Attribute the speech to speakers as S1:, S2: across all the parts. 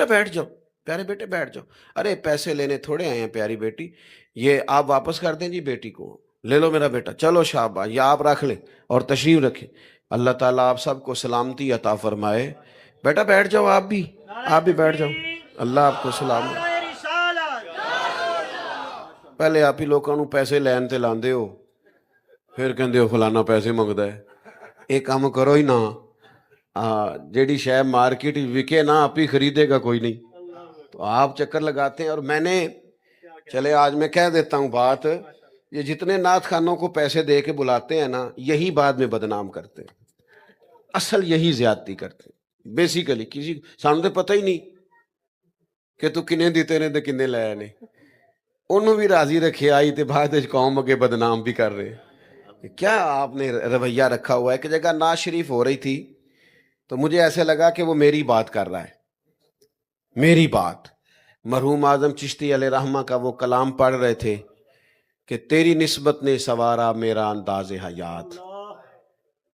S1: بیٹھ جاؤ پیارے بیٹے بیٹھ جاؤ. ارے پیسے لینے تھوڑے آئے ہیں پیاری بیٹی, یہ آپ واپس کر دیں جی بیٹی کو, لے لو میرا بیٹا, چلو شاباش, یا آپ رکھ لیں اور تشریف رکھیں. اللہ تعالیٰ آپ سب کو سلامتی عطا فرمائے. بیٹا بیٹھ جاؤ, آپ بھی بیٹھ جاؤ. اللہ آپ کو سلام. پہلے آپ ہی لوگوں نوں پیسے لین تے لاندے ہو, پھر کہندے ہو فلانا پیسے منگدا ہے. یہ کام کرو ہی نہ. جیڑی شے مارکیٹ وکے نا آپ ہی خریدے گا کوئی نہیں. تو آپ چکر لگاتے ہیں. اور میں نے, چلے آج میں کہہ دیتا ہوں بات, یہ جتنے نعت خانوں کو پیسے دے کے بلاتے ہیں نا, یہی بعد میں بدنام کرتے ہیں. اصل یہی زیادتی کرتے ہیں بیسیکلی. کسی سانوں تو پتہ ہی نہیں کہ تو کنے دیتے نے تو کنے لے نے, انہوں بھی راضی رکھے آئی تے بعد قوم اگے بدنام بھی کر رہے. کیا آپ نے رویہ رکھا ہوا ہے کہ جگہ نعت شریف ہو رہی تھی تو مجھے ایسے لگا کہ وہ میری بات کر رہا ہے, میری بات. مرحوم اعظم چشتی علیہ رحمہ کا وہ کلام پڑھ رہے تھے کہ تیری نسبت نے سوارا میرا انداز حیات,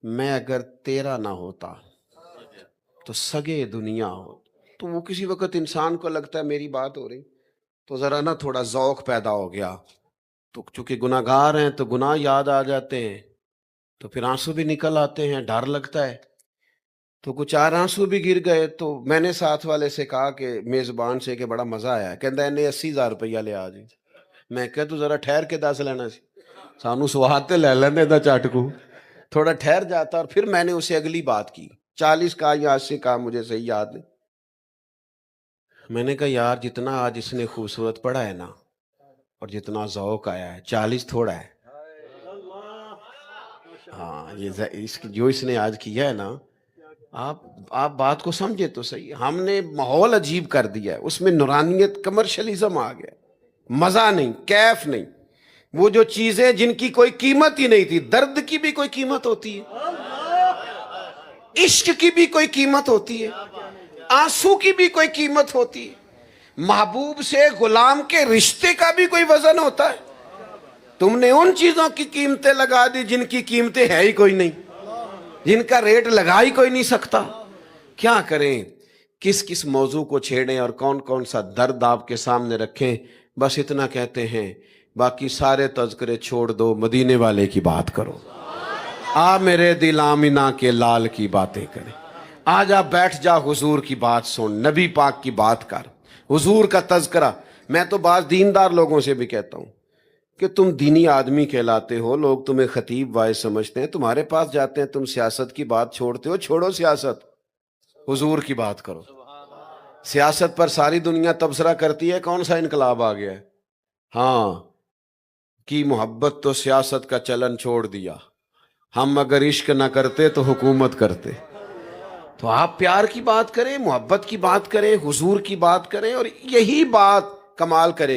S1: میں اگر تیرا نہ ہوتا تو سگے دنیا ہو. تو وہ کسی وقت انسان کو لگتا ہے میری بات ہو رہی تو ذرا نا تھوڑا ذوق پیدا ہو گیا. تو چونکہ گناہ گار ہیں تو گناہ یاد آ جاتے ہیں, تو پھر آنسو بھی نکل آتے ہیں, ڈر لگتا ہے. تو کچھ 4 آنسو بھی گر گئے. تو میں نے ساتھ والے سے کہا کہ میزبان سے کہ بڑا مزہ آیا, کہندا انہیں 80,000 روپیہ لے آ جی. میں کہا تو ذرا ٹھہر کے دس لینا سی, سانو سواد تے لے لینے دا چٹ کو. تھوڑا ٹھہر جاتا. اور پھر میں نے اسے اگلی بات کی, 40 کا یا 80 کا مجھے صحیح یاد نہیں. میں نے کہا یار جتنا آج اس نے خوبصورت پڑھا ہے نا, اور جتنا ذوق آیا ہے, 40 تھوڑا ہے. ہاں یہ جو اس نے آج کیا ہے نا, آپ بات کو سمجھے تو صحیح. ہم نے ماحول عجیب کر دیا ہے, اس میں نورانیت کمرشلزم آ گیا, مزہ نہیں, کیف نہیں. وہ جو چیزیں جن کی کوئی قیمت ہی نہیں تھی, درد کی بھی کوئی قیمت ہوتی ہے, عشق کی بھی کوئی قیمت ہوتی ہے, آنسو کی بھی کوئی قیمت ہوتی ہے, محبوب سے غلام کے رشتے کا بھی کوئی وزن ہوتا ہے. تم نے ان چیزوں کی قیمتیں لگا دی جن کی قیمتیں ہے ہی کوئی نہیں, جن کا ریٹ لگا ہی کوئی نہیں سکتا. کیا کریں, کس موضوع کو چھیڑیں اور کون سا درد آپ کے سامنے رکھیں. بس اتنا کہتے ہیں, باقی سارے تذکرے چھوڑ دو, مدینے والے کی بات کرو. میرے دل آمنہ کے لال کی باتیں کریں. جا بیٹھ جا, حضور کی بات سن, نبی پاک کی بات کر, حضور کا تذکرہ. میں تو بعض دیندار لوگوں سے بھی کہتا ہوں کہ تم دینی آدمی کہلاتے ہو, لوگ تمہیں خطیب وائز سمجھتے ہیں, تمہارے پاس جاتے ہیں تم سیاست کی بات چھوڑتے ہو. چھوڑو سیاست, حضور کی بات کرو. سیاست پر ساری دنیا تبصرہ کرتی ہے, کون سا انقلاب آ گیا ہے. ہاں کی محبت تو سیاست کا چلن چھوڑ دیا, ہم اگر عشق نہ کرتے تو حکومت کرتے. تو آپ پیار کی بات کریں, محبت کی بات کریں, حضور کی بات کریں, اور یہی بات کمال کرے گی.